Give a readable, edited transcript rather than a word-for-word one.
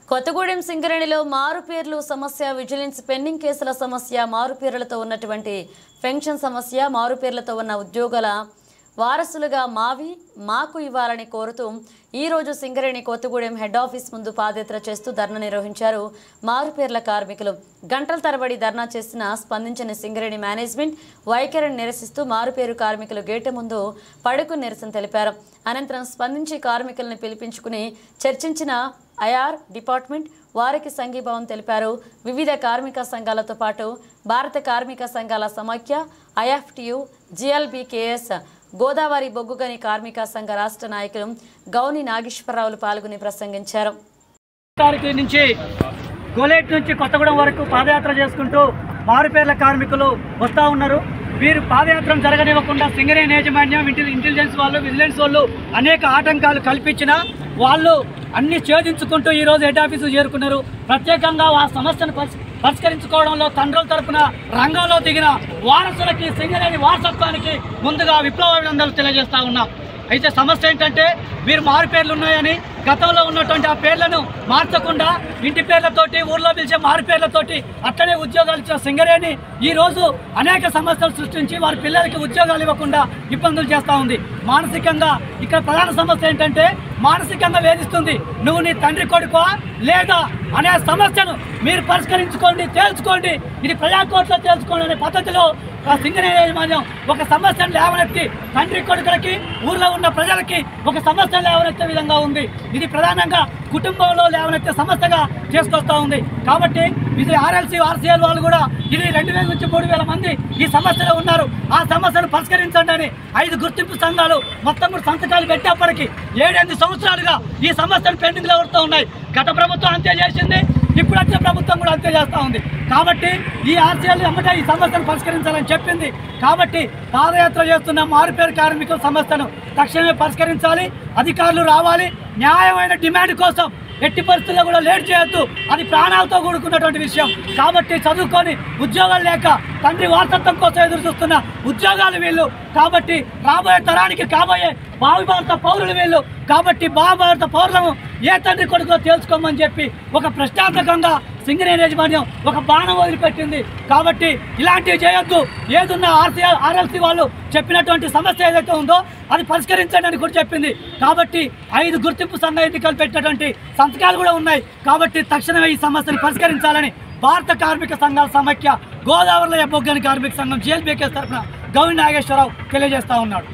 కొత్తగూడెం సింగరేణిలో మారుపేర్లు సమస్య, vigilance pending కేసుల సమస్య, మారుపేర్లతో ఉన్నటువంటి పెన్షన్ సమస్య, మారుపేర్లతో ఉన్న ఉద్యోగుల వారసులుగా మాకు ఇవ్వాలని కోరుతూ ఈ రోజు సింగరేణి కొత్తగూడెం హెడ్ ఆఫీస్ ముందు పాదయాత్ర చేస్తూ ధర్నా నిర్వహించారు మారుపేర్ల కార్మికులు. గంటల తరబడి ధర్నా చేసిన స్పందించిన సింగరేణి మేనేజ్మెంట్ వైఖరిని నిరసిస్తూ మారుపేరు కార్మికులు గేటు ముందు పడుకు నిరసన తెలిపారు. అనంతరం స్పందించి కార్మికులను పిలిపించుకుని చర్చించిన ఐఆర్ డిపార్ట్మెంట్ వారికి సంఘీభావం తెలిపారు. వివిధ కార్మిక సంఘాలతో పాటు భారత కార్మిక సంఘాల సమాఖ్య, ఐఎఫ్టియు, జిఎల్బికేఎస్, గోదావరి బొగ్గుగని కార్మిక సంఘ రాష్ట్ర నాయకులు గౌని నాగేశ్వరరావులు పాల్గొని ప్రసంగించారు. గోలేట్ నుంచి కొత్తగూడెం వరకు పాదయాత్ర చేసుకుంటూ మారుపేర్ల కార్మికులు వస్తూ ఉన్నారు. వీరు పాదయాత్ర జరగనివ్వకుండా సింగరేణి యాజమాన్యం, ఇంటెలిజెన్స్ వాళ్ళు, విజిలెన్స్ వాళ్ళు అనేక ఆటంకాలు కల్పించినా వాళ్ళు అన్ని ఛేదించుకుంటూ ఈరోజు హెడ్ ఆఫీసు చేరుకున్నారు. ప్రత్యేకంగా ఆ సమస్యను పరిష్కరించుకోవడంలో తండ్రుల తరపున రంగంలో దిగిన వారసులకి, సింగరేణి వారసత్వానికి ముందుగా విప్లవాభినందనలు తెలియజేస్తా ఉన్నాం. అయితే సమస్య ఏంటంటే వీరు మారు పేర్లు ఉన్నాయని గతంలో ఉన్నటువంటి ఆ పేర్లను మార్చకుండా ఇంటి పేర్లతోటి, ఊర్లో పిలిచే మారు పేర్లతోటి అట్లనే ఉద్యోగాలు ఇచ్చిన సింగరేణి ఈరోజు అనేక సమస్యలు సృష్టించి వారి పిల్లలకి ఉద్యోగాలు ఇవ్వకుండా ఇబ్బందులు చేస్తూ ఉంది. మానసికంగా ఇక్కడ ప్రధాన సమస్య ఏంటంటే మానసికంగా వేధిస్తుంది. నువ్వు నీ తండ్రి కొడుకో లేదా అనే సమస్యను మీరు పరిష్కరించుకోండి, తేల్చుకోండి, ఇది ప్రజాకోర్టులో తేల్చుకోండి అనే పద్ధతిలో సింగరేణి యాజమాన్యం ఒక సమస్యను లేవనెత్తి తండ్రి కొడుకులకి, ఊర్లో ఉన్న ప్రజలకి ఒక సమస్యను లేవనెత్తే విధంగా ఉంది. ఇది ప్రధానంగా కుటుంబంలో లేవనెత్తే సమస్యగా చేసుకొస్తూ ఉంది. కాబట్టి ఇది ఆర్ఎల్సీ, ఆర్సీఎల్ వాళ్ళు కూడా ఇది 2000 నుంచి 3000 మంది ఈ సమస్యలో ఉన్నారు. ఆ సమస్యను పరిష్కరించండి అని 5 గుర్తింపు సంఘాలు మొత్తం సంతకాలు పెట్టేప్పటికీ 7-8 సంవత్సరాలుగా ఈ సమస్యలు పెండింగ్లో పడుతూ ఉన్నాయి. గత ప్రభుత్వం అంతే చేసింది, ఇప్పుడు వచ్చే ప్రభుత్వం కూడా అంతే చేస్తూ ఉంది. కాబట్టి ఈ ఆర్సీఎల్ అమ్మట ఈ సమస్యను పరిష్కరించాలని చెప్పింది. కాబట్టి పాదయాత్ర చేస్తున్న మారుపేరు కార్మికుల సమస్యను తక్షణమే పరిష్కరించాలి. అధికారులు రావాలి. న్యాయమైన డిమాండ్ కోసం ఎట్టి పరిస్థితుల్లో కూడా లేట్ చేయొద్దు. అది ప్రాణాలతో కూడుకున్నటువంటి విషయం. కాబట్టి చదువుకొని ఉద్యోగాలు లేక తండ్రి వారసత్వం కోసం ఎదురు చూస్తున్న ఉద్యోగాలు వీళ్ళు. కాబట్టి రాబోయే తరానికి కాబోయే భావి భారత పౌరులు వీళ్ళు. కాబట్టి భారత పౌరులను ఏ తండ్రి కొడుకులో తేల్చుకోమని చెప్పి ఒక ప్రశ్నార్థకంగా సింగరేణి యాజమాన్యం ఒక బాణం వదిలిపెట్టింది. కాబట్టి ఇలాంటివి చేయొద్దు. ఏదున్న ఆర్ఎల్సీ వాళ్ళు చెప్పినటువంటి సమస్య ఏదైతే ఉందో అది పరిష్కరించండి అని కూడా చెప్పింది. కాబట్టి 5 గుర్తింపు సంఘ ఎన్నికలు పెట్టినటువంటి సంతకాలు కూడా ఉన్నాయి. కాబట్టి తక్షణమే ఈ సమస్యను పరిష్కరించాలని భారత కార్మిక సంఘాల సమాఖ్య, గోదావరి బొగ్గని కార్మిక సంఘం, జిఎల్బికేఎస్ తరఫున గౌని నాగేశ్వరరావు తెలియజేస్తా ఉన్నాడు.